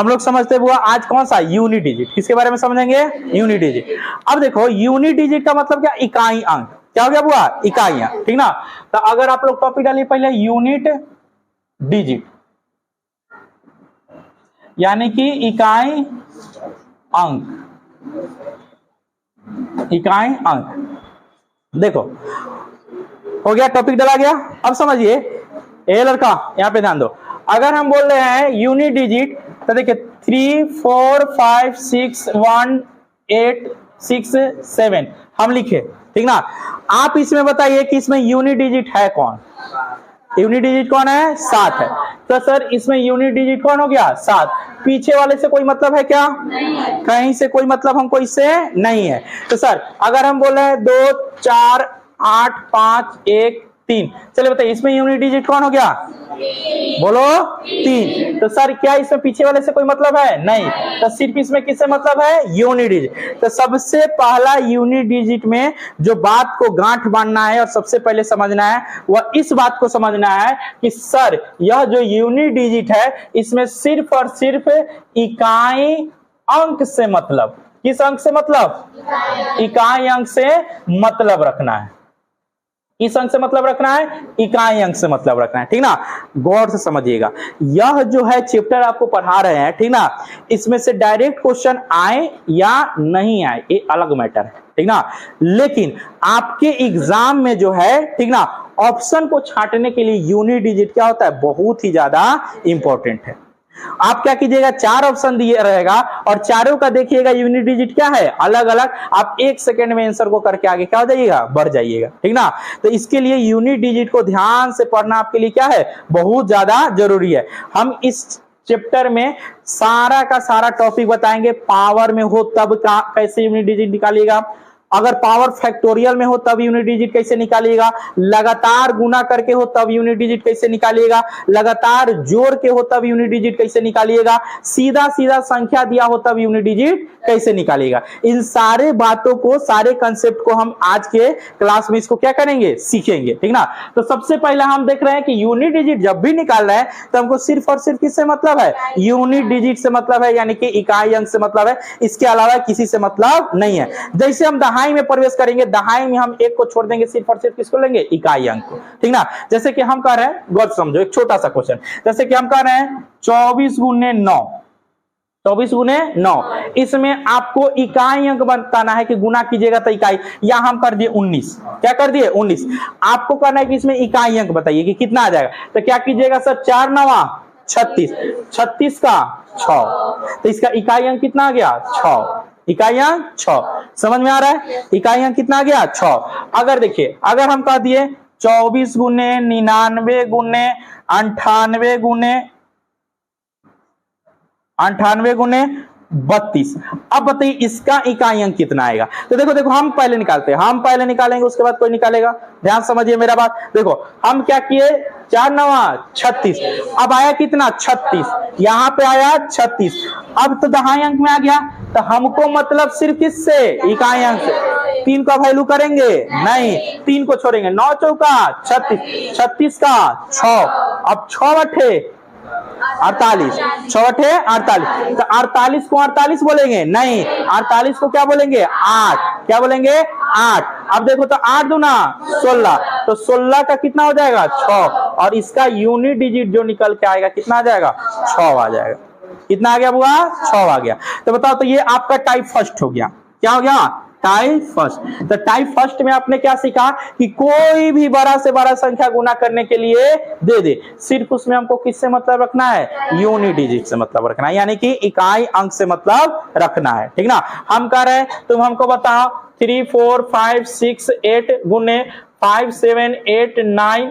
हम लोग समझते हैं बुआ आज कौन सा यूनिट डिजिट, किसके बारे में समझेंगे, यूनिट डिजिट। अब देखो यूनिट डिजिट का मतलब क्या, इकाई अंक, क्या हो गया बुआ, इकाई अंक, ठीक ना। तो अगर आप लोग टॉपिक डालिए पहले यूनिट डिजिट यानी कि इकाई अंक, इकाई अंक, देखो हो गया, टॉपिक डाला गया। अब समझिए ए लड़का यहां पे ध्यान दो, अगर हम बोल रहे हैं यूनिट डिजिट तो देखिए 3 4 5 6 1 8 6 7 हम लिखे, ठीक ना। आप इसमें बताइए कि इसमें यूनिट डिजिट है कौन, यूनिट डिजिट कौन है, 7 है। तो सर इसमें यूनिट डिजिट कौन हो गया, 7। पीछे वाले से कोई मतलब है क्या, नहीं। कहीं से कोई मतलब हमको इससे नहीं है। तो सर अगर हम बोल रहे हैं 2 4 8 5 1 3, चलिए बताइए इसमें यूनिट डिजिट कौन हो गया, बोलो 3। तो सर क्या इसमें पीछे वाले से कोई मतलब है, नहीं। तो सिर्फ इसमें किससे मतलब है, यूनिट डिजिट। तो सबसे पहला यूनिट डिजिट में जो बात को गांठ बांधना है और सबसे पहले समझना है वह इस बात को समझना है कि सर यह जो यूनिट डिजिट है इसमें सिर्फ और सिर्फ इकाई अंक से मतलब, किस अंक से मतलब, इकाई अंक से मतलब रखना है, किस अंक से मतलब रखना है, इकाई अंक से मतलब रखना है, ठीक ना। गौर से समझिएगा, यह जो है चैप्टर आपको पढ़ा रहे हैं, ठीक ना, इसमें से डायरेक्ट क्वेश्चन आए या नहीं आए ये अलग मैटर है, ठीक ना। लेकिन आपके एग्जाम में जो है, ठीक ना, ऑप्शन को छांटने के लिए यूनिट डिजिट क्या होता है, बहुत ही ज्यादा इंपॉर्टेंट है। आप क्या कीजिएगा, 4 ऑप्शन दिए रहेगा और चारों का देखिएगा यूनिट डिजिट क्या है, अलग अलग। आप 1 सेकंड में आंसर को करके आगे क्या हो जाइएगा, बढ़ जाइएगा, ठीक ना। तो इसके लिए यूनिट डिजिट को ध्यान से पढ़ना आपके लिए क्या है, बहुत ज्यादा जरूरी है। हम इस चैप्टर में सारा का सारा टॉपिक बताएंगे। पावर में हो तब कैसे यूनिट डिजिट निकालिएगा, अगर पावर फैक्टोरियल में हो तब यूनिट डिजिट कैसे निकालिएगा, लगातार गुना करके हो तब यूनिट डिजिट कैसे निकालिएगा, लगातार जोड़ के हो तब यूनिट डिजिट कैसे निकालिएगा, सीधा सीधा संख्या दिया हो तब यूनिट डिजिट कैसे निकालिएगा। इन सारे बातों को, सारे कंसेप्ट को हम आज के क्लास में इसको क्या करेंगे, सीखेंगे, ठीक ना। तो सबसे पहले हम देख रहे हैं कि यूनिट डिजिट जब भी निकाल रहे हैं तो हमको सिर्फ और सिर्फ किससे मतलब है, यूनिट डिजिट से मतलब है, यानी कि इकाई अंक से मतलब है, इसके अलावा किसी से मतलब नहीं है। जैसे हम दहाई में प्रवेश करेंगे, दहाई में हम एक को छोड़ देंगे, सिर्फ और सिर्फ किसको लेंगे, इकाई अंक को, ठीक ना। जैसे कि हम कह रहे हैं, गौर समझो एक छोटा सा क्वेश्चन, जैसे कि हम कह रहे हैं 24 गुने 9, 24 गुने 9, इसमें आपको इकाई अंक बताना है कि गुना कीजिएगा तो इकाई, या हम कर दिए 19, क्या कर दिए 19। आपको कहना है कि इसमें इकाई अंक बताइए कि कितना आ जाएगा, तो क्या कीजिएगा सर, 4 9 36, 36 का 6, तो इसका इकाई अंक कितना आ गया, 6, इकाई अंक 6। समझ में आ रहा है, इकाई अंक कितना आ गया, 6। अगर देखिए, अगर हम कह दिए 24 गुने 99 गुने 98 गुने 32, अब बताइए इसका इकाई अंक कितना आएगा। तो देखो देखो हम पहले निकालते हैं, हम पहले निकालेंगे उसके बाद कोई निकालेगा। ध्यान समझिए मेरा बात, देखो हम क्या किए, 4 9 36, अब आया कितना 36, यहां पे आया 36। अब तो दहाई अंक में आ गया, तो हमको मतलब सिर्फ किससे, इकाई अंक से। 3 का वैल्यू करेंगे नहीं, 3 को छोड़ेंगे, 9 चौका 36, 36 का 6, अब 6 अठे 48, 6 अठे 48, तो 48 को 48 बोलेंगे नहीं, 48 को क्या बोलेंगे, 8, क्या बोलेंगे 8। अब देखो तो 8 दूना 16, तो 16 का कितना हो जाएगा, 6, और इसका यूनिट डिजिट जो निकल के आएगा कितना आ जाएगा, 6 आ जाएगा। कितना आ गया बुआ, 6 आ गया। तो बताओ, तो ये आपका टाइप फर्स्ट हो गया, क्या हो गया, टाइप फर्स्ट। तो टाइप फर्स्ट में आपने क्या सीखा कि कोई भी बड़ा से बड़ा संख्या गुना करने के लिए दे दे, सिर्फ उसमें हमको किससे मतलब रखना है, यूनिट डिजिट से मतलब रखना है, यानी कि इकाई अंक से मतलब रखना है, ठीक ना। हम कह रहे हैं तुम हमको बताओ 3 4 5 6 8 गुने 5 7 8 9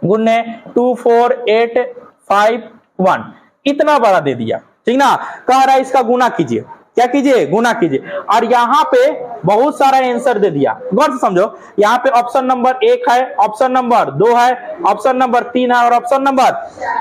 गुने 2 4 8 5 1, इतना बड़ा दे दिया, ठीक ना। कह रहा है इसका गुना कीजिए, क्या कीजिए, गुना कीजिए, और यहाँ पे बहुत सारा आंसर दे दिया। गौर से समझो, यहाँ पे ऑप्शन नंबर 1 है, ऑप्शन नंबर 2 है, ऑप्शन नंबर 3 है और ऑप्शन नंबर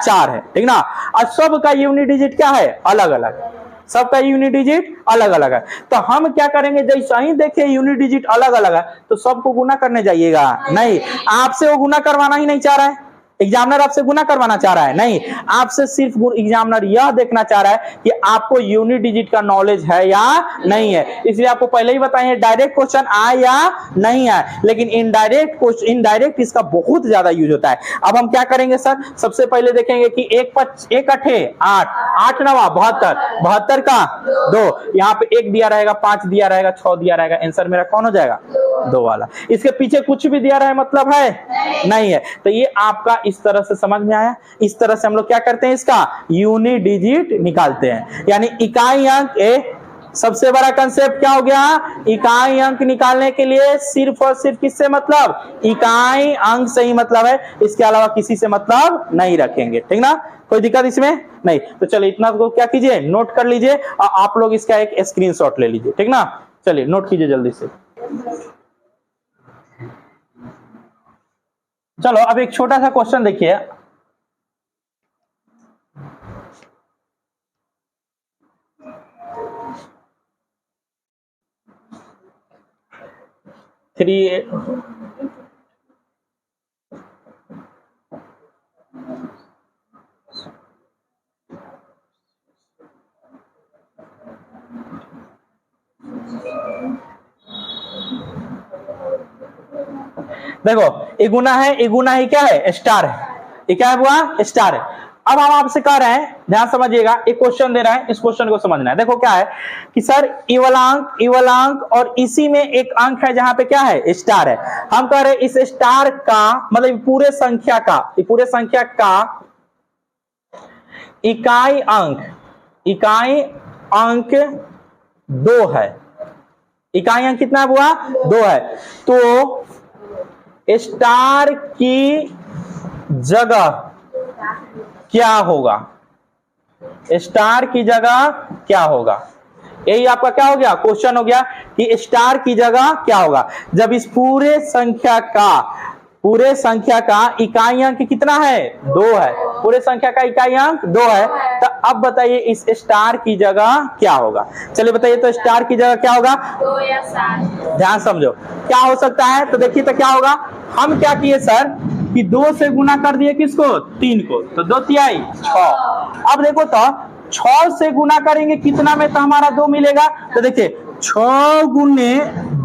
4 है, ठीक ना। और सबका यूनिट डिजिट क्या है, अलग अलग, सबका यूनिट डिजिट अलग अलग है। तो हम क्या करेंगे, जैसे ही देखे यूनिट डिजिट अलग अलग है तो सबको गुना करने जाइएगा नहीं, आपसे वो गुना करवाना ही नहीं चाह रहा है, एग्जामिनर आपसे गुना करवाना चाह रहा है? नहीं, आपसे सिर्फ एग्जामिनर यह देखना चाह रहा है कि आपको यूनिट डिजिट का नॉलेज है या नहीं है। इसलिए आपको पहले ही बताइए डायरेक्ट क्वेश्चन आए या नहीं आए, लेकिन इनडायरेक्ट इसका बहुत ज्यादा यूज होता है। अब हम क्या करेंगे सर, सबसे पहले देखेंगे कि एक अठे 8, 8 नवा 72, 72 का 2, यहाँ पे 1 दिया रहेगा, 5 दिया रहेगा, 6 दिया रहेगा, आंसर मेरा कौन हो जाएगा? 2 वाला। इसके पीछे कुछ भी दिया रहे मतलब है नहीं है। तो ये आपका इस तरह से समझ में आया। इस तरह से हम लोग क्या करते हैं, इसका यूनिट डिजिट निकालते हैं, यानी इकाई अंक। सबसे बड़ा कंसेप्ट क्या हो गया, इकाई अंक निकालने के लिए सिर्फ और सिर्फ किससे मतलब, इकाई अंक से ही मतलब है, इसके अलावा किसी से मतलब नहीं रखेंगे, ठीक ना? कोई दिक्कत इसमें नहीं। तो चलिए इतना को क्या कीजिए, नोट कर लीजिए और आप लोग इसका एक स्क्रीनशॉट ले लीजिए, ठीक ना? चलिए नोट कीजिए जल्दी से। चलो अब एक छोटा सा क्वेश्चन देखिए। देखो इगुना है, इगुना ही क्या है, स्टार है। ये क्या है बुआ, स्टार है। अब हम आपसे कह रहे हैं, ध्यान समझिएगा, एक क्वेश्चन दे रहा है, इस क्वेश्चन को समझना है। देखो क्या है कि सर इवलांक और इसी में एक अंक है जहां पे क्या है, स्टार है। हम कह रहे हैं इस स्टार का मतलब पूरे संख्या का इकाई अंक 2 है। इकाई अंक कितना है बुआ, 2 है। तो स्टार की जगह क्या होगा, स्टार की जगह क्या होगा? यही आपका क्या हो गया, क्वेश्चन हो गया कि स्टार की जगह क्या होगा जब इस पूरे संख्या का इकाई अंक कितना है, 2 है। पूरे संख्या का इकाई अंक 2 है। तो अब बताइए इस स्टार की जगह क्या होगा। चलिए बताइए, तो स्टार की जगह क्या होगा, 2 या 7। ध्यान समझो क्या हो सकता है। तो देखिए तो क्या होगा, हम क्या किए सर कि 2 से गुना कर दिए किसको, 3 को, तो 2 तिहाई 6। अब देखो तो 6 से गुना करेंगे कितना में, तो हमारा 2 मिलेगा। तो देखिए 6 गुने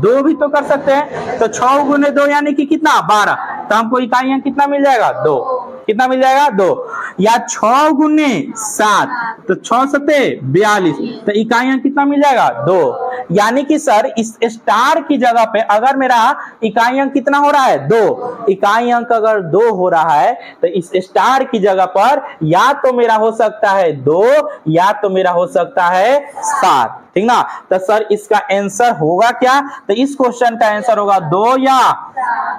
2 भी तो कर सकते हैं, तो 6 गुने 2 यानी कि कितना, 12। तो हमको इकाई अंक कितना मिल जाएगा, 2। कितना मिल जाएगा, 2। या 6 गुने 7, तो 6 सते 42, तो इकाई अंक कितना मिल जाएगा, 2। यानी कि सर इस स्टार की जगह पे अगर मेरा इकाई अंक कितना हो रहा है, 2, इकाई अंक अगर 2 हो रहा है तो इस स्टार की जगह पर या तो मेरा हो सकता है 2 या तो मेरा हो सकता है 7, ठीक ना? तो सर इसका आंसर होगा क्या, तो इस क्वेश्चन का आंसर होगा 2 या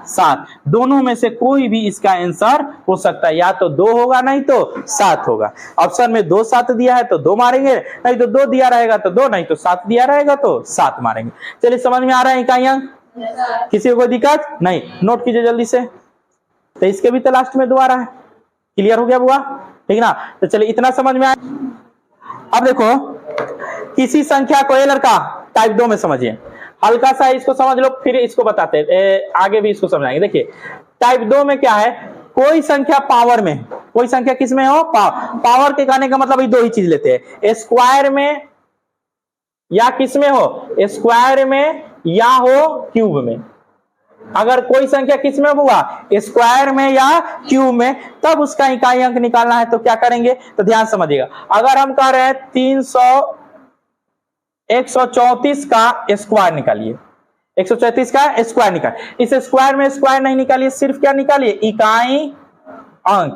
7, दोनों में से कोई भी इसका आंसर हो सकता है, या तो 2 होगा नहीं तो 7 होगा। ऑप्शन में 2 7 दिया है तो 2 मारेंगे, नहीं तो 2 दिया रहेगा तो 2, नहीं तो 7 दिया रहेगा तो 7 मारेंगे। चलिए समझ में आ रहा है इकाई अंक, किसी को कोई दिक्कत नहीं? नोट कीजिए जल्दी से। तो इसके भी तो लास्ट में 2 आ रहा है। क्लियर हो गया बुआ, ठीक ना? तो चलिए इतना समझ में आया। अब देखो किसी संख्या को, ये लड़का टाइप 2 में समझिए, हल्का सा इसको समझ लो फिर इसको बताते हैं, आगे भी इसको समझाएंगे। देखिए टाइप 2 में क्या है, कोई संख्या पावर में, कोई संख्या किसमें हो, पावर के कहने का मतलब ये 2 ही चीज लेते हैं, स्क्वायर में या किसमें हो, स्क्वायर में या हो क्यूब में। अगर कोई संख्या किसमें हुआ, स्क्वायर में या क्यूब में, तब उसका इकाई अंक निकालना है। तो क्या करेंगे, तो ध्यान समझिएगा। अगर हम कह रहे हैं 134 का स्क्वायर निकालिए, 134 का स्क्वायर निकालिए। इस स्क्वायर में स्क्वायर नहीं निकालिए, सिर्फ क्या निकालिए, इकाई अंक।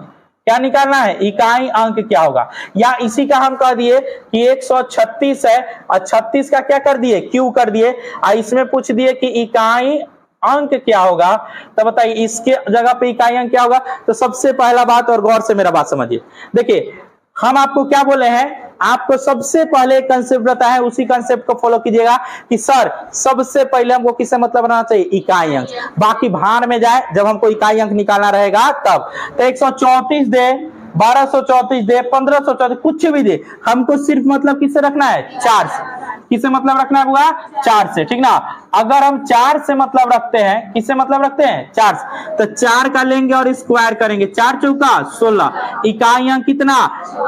क्या निकालना है, इकाई अंक क्या होगा। या इसी का हम कह दिए कि 136 है और 36 का क्या कर दिए, क्यू कर दिए, और इसमें पूछ दिए कि इकाई अंक क्या होगा। तो बताइए इसके जगह पे इकाई अंक क्या होगा। तो सबसे पहला बात, और गौर से मेरा बात समझिए, देखिए हम आपको क्या बोले हैं, आपको सबसे पहले कंसेप्ट बताया है, उसी कंसेप्ट को फॉलो कीजिएगा कि सर सबसे पहले हमको किससे मतलब बनाना चाहिए, इकाई अंक। बाकी भार में जाए जब हमको इकाई अंक निकालना रहेगा तब। तो 134 दे, 1234 दे, 1534, कुछ भी दे, हमको सिर्फ मतलब किससे रखना है, 4 से। किससे मतलब रखना है बुआ? 4 से, ठीक ना। अगर हम 4 से मतलब रखते हैं, किससे मतलब रखते हैं? 4 से, तो 4 का लेंगे और स्क्वायर करेंगे, 4 चौका 16, इकाई अंक कितना?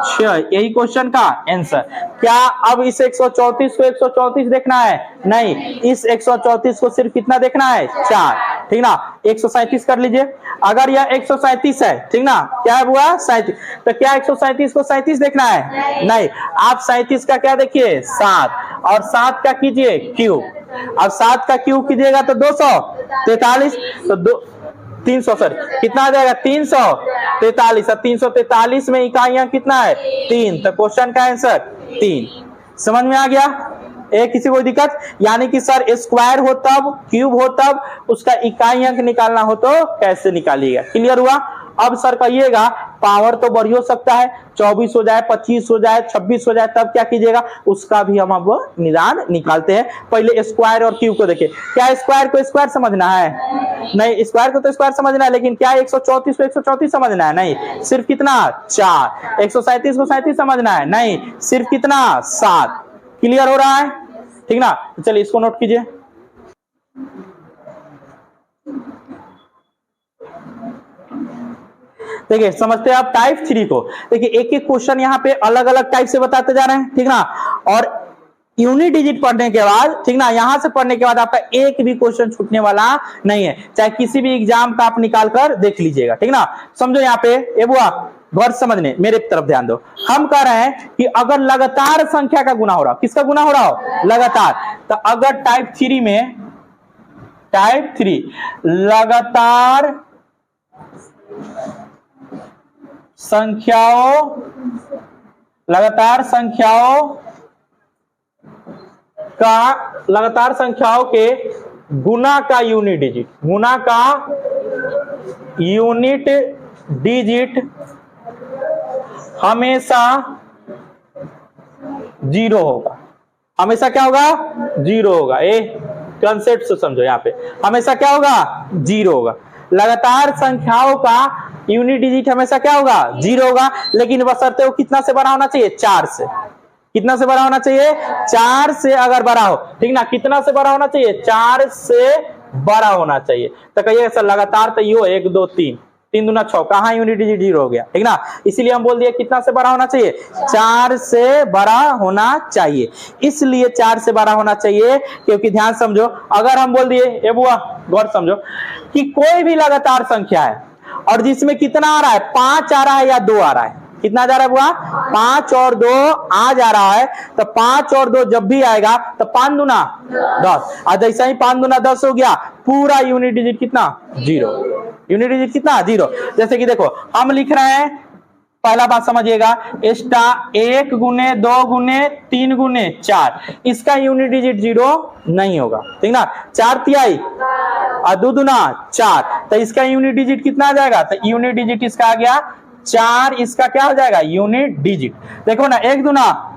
6। यही क्वेश्चन का आंसर। क्या अब इस 134 को 134 देखना है? नहीं, इस 134 को सिर्फ कितना देखना है? 4, ठीक ना। 137 कर लीजिए। अगर यह 137 है, ठीक ना, क्या है बुआ? 37, तो क्या 137 को 37 देखना है? नहीं, आप 37 का क्या देखिए? 7, और 7 का कीजिए क्यूब। अब 7 का क्यूब कीजिएगा तो 243, तो 300, सर कितना आ जाएगा? 343। अब 343 में इकाइयां कितना है? 3, तो क्वेश्चन का आंसर 3। समझ में आ गया? किसी कोई दिक्कत? यानी कि सर स्क्वायर हो तब, क्यूब हो तब, उसका इकाई अंक निकालना हो तो कैसे निकालिएगा? क्लियर हुआ? अब सर कहिएगा पावर तो बढ़ हो सकता है, 24 हो जाए, 25 हो जाए, 26 हो जाए, तब क्या कीजिएगा? उसका भी हम अब निदान निकालते हैं। पहले स्क्वायर और क्यूब को देखिए। क्या स्क्वायर को स्क्वायर समझना है? नहीं, स्क्वायर को तो स्क्वायर समझना है, लेकिन क्या 134 को 134 समझना है? नहीं, सिर्फ कितना? 4। 137 को 37 समझना है? नहीं, सिर्फ कितना? 7। क्लियर हो रहा है? ठीक ना। तो चलिए इसको नोट कीजिए। देखिए समझते हैं आप टाइप 3 को। देखिए एक एक क्वेश्चन यहाँ पे अलग अलग टाइप से बताते जा रहे हैं, ठीक ना। और यूनिट डिजिट पढ़ने के बाद, ठीक ना, यहां से पढ़ने के बाद आपका एक भी क्वेश्चन छूटने वाला नहीं है, चाहे किसी भी एग्जाम का आप निकाल कर देख लीजिएगा, ठीक ना। समझो यहाँ पे ये बुआ, गौर समझने, मेरे तरफ ध्यान दो। हम कह रहे हैं कि अगर लगातार संख्या का गुना हो रहा हो, किसका गुना हो रहा हो? लगातार। तो अगर टाइप 3 में, टाइप 3 लगातार लगातार संख्याओं के गुना का यूनिट डिजिट, गुना का यूनिट डिजिट हमेशा 0 होगा। हमेशा क्या होगा? 0 होगा। ए कंसेप्ट से समझो, यहाँ पे हमेशा क्या होगा? 0 होगा। लगातार संख्याओं का यूनिट डिजिट हमेशा क्या होगा? 0 होगा, लेकिन बशर्ते वो कितना से बड़ा होना चाहिए? 4 से। कितना से बड़ा होना चाहिए? 4 से अगर बड़ा हो, ठीक ना। कितना से बड़ा होना चाहिए? 4 से बड़ा होना चाहिए। तो कहिए सर लगातार तो यो 1 2 3, 3 दूना 6, कहाँ यूनिट डिजिट 0 हो गया, ठीक ना। इसीलिए हम बोल दिए कितना से बड़ा होना चाहिए? 4 से बड़ा होना चाहिए। इसलिए 4 से बड़ा होना चाहिए, क्योंकि ध्यान समझो, अगर हम बोल दिए, ये बुआ गौर समझो, कि कोई भी लगातार संख्या है और जिसमें कितना आ रहा है? 5 आ रहा है या 2 आ रहा है? कितना जा रहा है बुआ? 5 और 2 आ जा रहा है। तो 5 और 2 जब भी आएगा तो 5 दूना 10, और जैसा ही 5 दूना 10 हो गया, पूरा यूनिट डिजिट कितना? 0। यूनिट डिजिट कितना? 0। जैसे कि देखो हम लिख रहे हैं, पहला बात समझिएगा, एक्स्ट्रा 1 गुने 2 गुने 3 गुने 4, इसका यूनिट डिजिट 0 नहीं होगा, ठीक ना। 4 तिहाई और 2 दूना 4, तो इसका यूनिट डिजिट कितना आ जाएगा? तो यूनिट डिजिट इसका आ गया 4, इसका क्या हो जाएगा? Unit digit. देखो ना, 1 दूना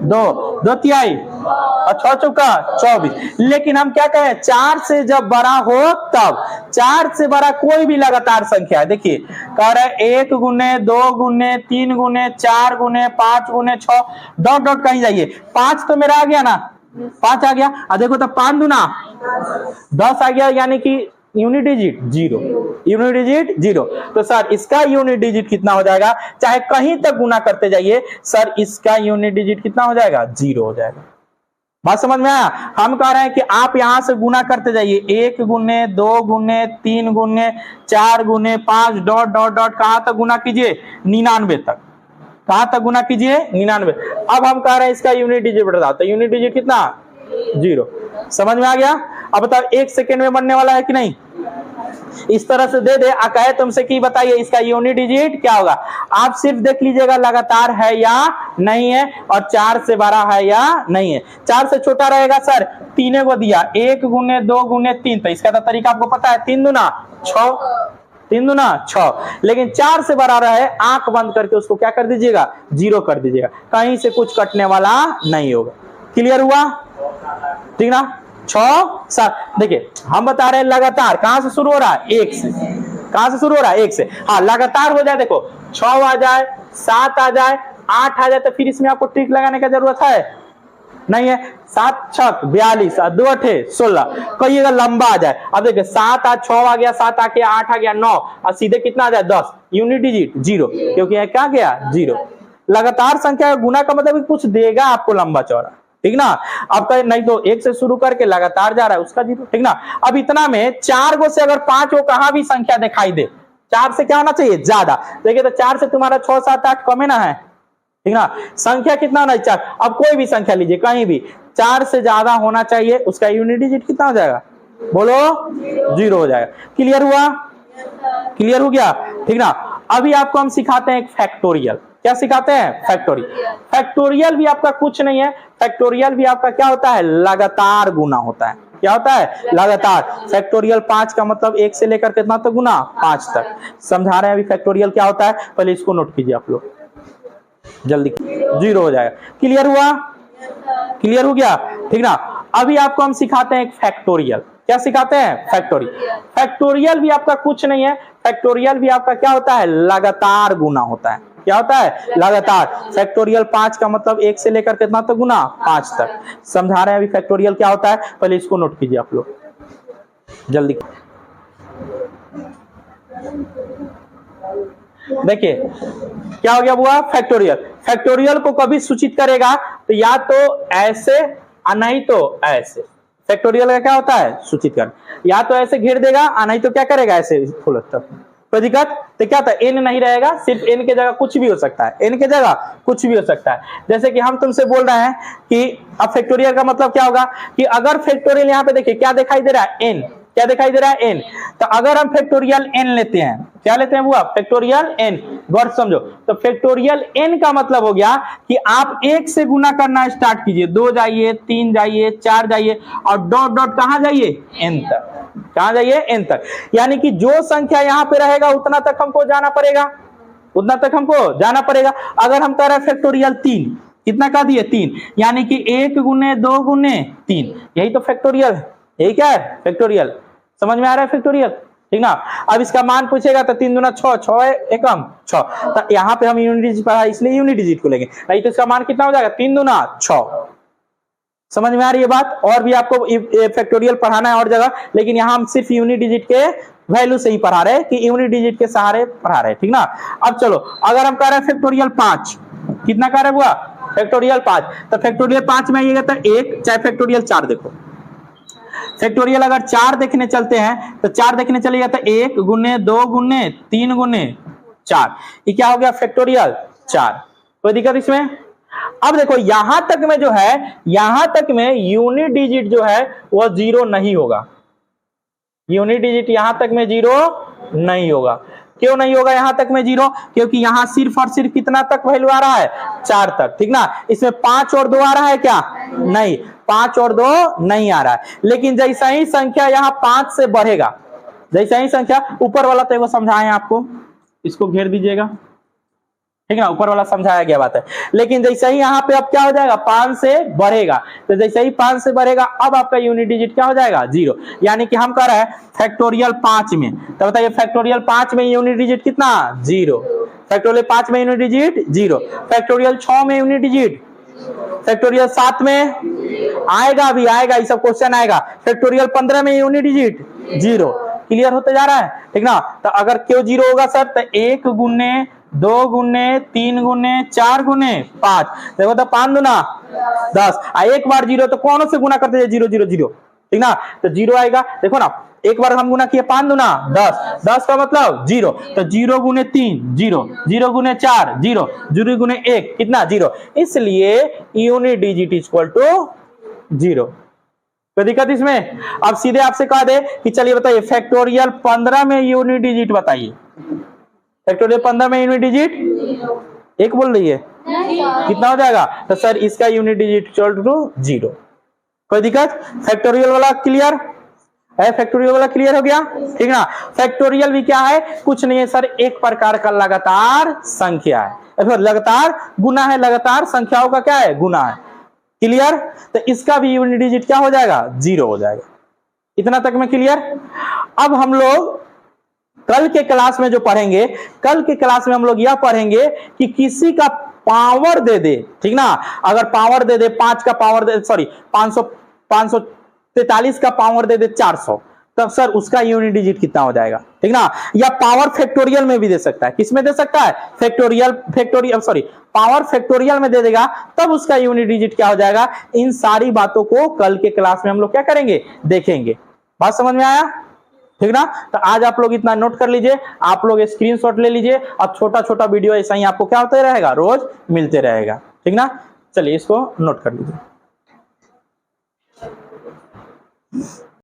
2, 2 तिहाई और 6 चौका 24। लेकिन हम क्या कहें? 4 से जब बड़ा हो तब। 4 से बड़ा कोई भी लगातार संख्या है, देखिए कह रहे 1 गुने 2 गुने 3 गुने 4 गुने 5 गुने 6, डॉट डॉट कहीं जाइए, 5 तो मेरा आ गया ना, 5 आ गया। और देखो तो 5 दूना 10 आ गया, यानी कि यूनिट डिजिट 0। Unit digit 0। तो सर इसका यूनिट डिजिट कितना हो जाएगा? चाहे कहीं तक गुना करते जाइए, सर इसका यूनिट डिजिट कितना हो जाएगा? 0 हो जाएगा। बात समझ में आया? हम कह रहे हैं कि आप यहां से गुना करते जाइए, 1 गुने 2 गुने 3 गुने 4 गुने 5, डॉट डॉट डॉट, कहां तक गुना कीजिए? 99 तक। कहां तक गुना कीजिए? 99। अब हम कह रहे हैं इसका यूनिट डिजिट बताओ, तो यूनिट डिजिट कितना? 0। समझ में आ गया? अब बताओ 1 सेकेंड में बनने वाला है कि नहीं? इस तरह से दे दे, कहे तुमसे कि बताइए इसका यूनिट डिजिट क्या होगा। आप सिर्फ देख लीजिएगा लगातार है या नहीं है, और 4 से बड़ा है या नहीं है। 4 से छोटा रहेगा सर, 3 को दिया, 1 गुने 2 गुने 3, तो इसका तो तरीका आपको पता है, 3 दूना 6, 3 दूना 6। लेकिन 4 से बड़ा रहे, आंख बंद करके उसको क्या कर दीजिएगा? 0 कर दीजिएगा, कहीं से कुछ कटने वाला नहीं होगा। क्लियर हुआ? ठीक ना। 6 7, देखिए हम बता रहे हैं लगातार कहां से शुरू हो रहा है? 1 से। कहां से शुरू हो रहा है? 1 से। हाँ, लगातार हो जाए, देखो 6 आ जाए, 7 आ जाए, 8 आ जाए, तो फिर इसमें आपको ट्रिक लगाने का जरूरत है? नहीं है। 7 छक 42 और 2 अठे 16, कहिएगा लंबा आ जाए। अब देखिए 7 आ 6 आ गया, 7 आके 8 आ गया 9 और सीधे कितना आ जाए 10, यूनिट डिजिट 0, क्योंकि यह क्या गया 0। लगातार संख्या का गुना का मतलब कुछ देगा आपको लंबा चौड़ा, ठीक ना। आपका नहीं तो 1 से शुरू करके लगातार जा रहा है उसका 0, ठीक ना। अब इतना में 4 गो से अगर 5 गो कहां भी संख्या दिखाई दे, 4 से क्या होना चाहिए ज्यादा। देखिए तो 4 से तुम्हारा 6 7 8 कम है ना, है ठीक ना। संख्या कितना होना चाहिए 4। अब कोई भी संख्या लीजिए कहीं भी 4 से ज्यादा होना चाहिए, उसका यूनिट डिजिट कितना हो जाएगा, बोलो 0 हो जाएगा। क्लियर हुआ, क्लियर हो गया, ठीक ना। अभी आपको हम सिखाते हैं एक फैक्टोरियल। क्या सिखाते हैं, फैक्टोरियल। फैक्टोरियल भी आपका कुछ नहीं है, फैक्टोरियल भी आपका क्या होता है, लगातार गुना होता है। क्या होता है, लगातार। फैक्टोरियल 5 का मतलब 1 से लेकर कितना तक गुना, 5 तक। समझा रहे हैं अभी फैक्टोरियल क्या होता है, पहले इसको नोट कीजिए आप लोग जल्दी, 0 हो जाएगा। क्लियर हुआ, क्लियर हो गया, ठीक ना। अभी आपको हम सिखाते हैं एक फैक्टोरियल। क्या सिखाते हैं, फैक्टोरियल। फैक्टोरियल भी आपका कुछ नहीं है, फैक्टोरियल भी आपका क्या होता है, लगातार गुना होता है। क्या होता है, लगातार। फैक्टोरियल 5 का मतलब 1 से लेकर कितना तक गुना, 5 तक। समझा रहे हैं अभी फैक्टोरियल क्या होता है, पहले इसको नोट कीजिए आप लोग जल्दी। देखिए क्या हो गया बुआ, फैक्टोरियल। फैक्टोरियल को कभी सूचित करेगा तो या तो ऐसे और नहीं तो ऐसे। फैक्टोरियल का क्या होता है, सूचित कर, या तो ऐसे घेर देगा और नहीं तो क्या करेगा, ऐसे फुल स्टॉप। कोई दिक्कत तो क्या था, एन नहीं रहेगा, सिर्फ एन के जगह कुछ भी हो सकता है, एन के जगह कुछ भी हो सकता है। जैसे कि हम तुमसे बोल रहे हैं कि अब फैक्टोरियल का मतलब क्या होगा कि अगर फैक्टोरियल यहाँ पे देखिए क्या दिखाई दे रहा है, एन। क्या दिखाई दे रहा है, एन। तो अगर हम फैक्टोरियल एन लेते हैं, क्या लेते हैं बुआ, फैक्टोरियल एन। गौर समझो, तो फैक्टोरियल एन का मतलब हो गया कि आप 1 से गुना करना स्टार्ट कीजिए, 2 जाइए, 3 जाइए, 4 जाइए और डॉट डॉट कहां जाइए, एन तक। कहां जाइए, एन तक। यानी कि जो संख्या यहां पे रहेगा उतना तक हमको जाना पड़ेगा, उतना तक हमको जाना पड़ेगा। अगर हम कह रहे हैं फैक्टोरियल 3, कितना कह दिए 3, यानी कि 1 गुने 2 गुने 3, यही तो फैक्टोरियल है। यही क्या है, फैक्टोरियल। समझ में आ रहा है फैक्टोरियल, ठीक ना। अब इसका मान पूछेगा तो 3 दूना 6, 6 एकम 6, तो यहाँ पे हम यूनिट डिजिट पढ़ा इसलिए यूनिट डिजिट को लेंगे, नहीं तो इसका मान कितना हो जाएगा, 3 दूना 6। समझ में आ रही है बात। और भी आपको फैक्टोरियल पढ़ाना है और जगह, लेकिन यहाँ हम सिर्फ यूनिट डिजिट के वैल्यू से ही पढ़ा रहे हैं कि यूनिट डिजिट के सहारे पढ़ा रहे हैं, ठीक ना। अब चलो अगर हम कह रहे हैं फैक्टोरियल 5, कितना कह रहे हुआ, फैक्टोरियल 5, तो फैक्टोरियल 5 में आइएगा तो 1, चाहे फैक्टोरियल 4 देखो। फैक्टोरियल अगर 4 देखने चलते हैं तो 4 देखने चलिएगा तो 1 गुने 2 गुने 3 गुने 4, ये क्या हो गया, फैक्टोरियल 4। कोई दिक्कत इसमें। अब देखो यहां तक में जो है, यहां तक में यूनिट डिजिट जो है वो 0 नहीं होगा। यूनिट डिजिट यहां तक में 0 नहीं होगा। क्यों नहीं होगा यहां तक में 0, क्योंकि यहां सिर्फ और सिर्फ कितना तक वैल्यू आ रहा है, 4 तक, ठीक ना। इसमें 5 और 2 आ रहा है क्या, नहीं, 5 और 2 नहीं आ रहा है। लेकिन जैसा ही संख्या यहाँ 5 से बढ़ेगा, जैसा ही संख्या, ऊपर वाला तो वो समझाएं आपको, इसको घेर दीजिएगा, ठीक ना, ऊपर वाला समझाया गया बात है। लेकिन जैसे ही यहाँ पे अब क्या हो जाएगा, 5 से बढ़ेगा, तो जैसे ही 5 से बढ़ेगा अब आपका यूनिट डिजिट क्या हो जाएगा, 0। यानी कि हम कह रहे हैं फैक्टोरियल 5 में, तो बताइए फैक्टोरियल 5 में यूनिट डिजिट कितना, 0। फैक्टोरियल 5 में यूनिट डिजिट 0। फैक्टोरियल 6 में यूनिट डिजिट, फैक्टोरियल 7 में आएगा, भी आएगा, ये सब क्वेश्चन आएगा। फैक्टोरियल 15 में यूनिट डिजिट 0। क्लियर होते जा रहा है, ठीक ना। तो अगर क्यों 0 होगा सर, तो 1 गुने 2 गुने 3 गुने 4 गुने 5, देखो तो 5 दूना 10, एक बार 0 तो कौन से गुना करते हैं, 0 0 0, ठीक ना। तो 0 आएगा, देखो ना, एक बार हम गुना किए 5 दूना 10, 10 का मतलब 0, तो 0 गुने 3 0, 0 गुने 4 0, 0 गुने 1 कितना, 0। इसलिए यूनिट डिजिट इक्वल टू 0। कोई दिक्कत इसमें। अब सीधे आपसे कह दे कि चलिए बताइए फैक्टोरियल 15 में यूनिट डिजिट बताइए। फैक्टोरियल 15 में यूनिट डिजिट 1 बोल रही है, कितना हो जाएगा, तो सर इसका यूनिट डिजिट इक्वल टू 0। कोई दिक्कत, फैक्टोरियल वाला क्लियर है, फैक्टोरियल वाला क्लियर हो गया, ठीक ना। फैक्टोरियल भी क्या है, कुछ नहीं है सर, एक प्रकार का लगातार संख्या है, लगातार गुना है, लगातार संख्याओं का क्या है, गुना है। क्लियर, तो इसका भी यूनिट डिजिट क्या हो जाएगा, 0 हो जाएगा। इतना तक में क्लियर। अब हम लोग कल के क्लास में जो पढ़ेंगे, कल के क्लास में हम लोग यह पढ़ेंगे कि किसी का पावर दे दे, ठीक ना, अगर पावर दे दे 5 का पावर दे, सॉरी 543 का पावर दे दे 400, तब सर उसका यूनिट डिजिट कितना हो जाएगा, ठीक ना। या पावर फैक्टोरियल में भी दे सकता है, किस में दे सकता है, फैक्टोरियल सॉरी पावर फैक्टोरियल में दे देगा, तब उसका यूनिट डिजिट क्या हो जाएगा। इन सारी बातों को कल के क्लास में हम लोग क्या करेंगे, देखेंगे। बात समझ में आया, ठीक ना। तो आज आप लोग इतना नोट कर लीजिए, आप लोग स्क्रीनशॉट ले लीजिए, अब छोटा छोटा वीडियो ऐसा ही आपको क्या होता रहेगा, रोज मिलते रहेगा, ठीक ना। चलिए इसको नोट कर लीजिए।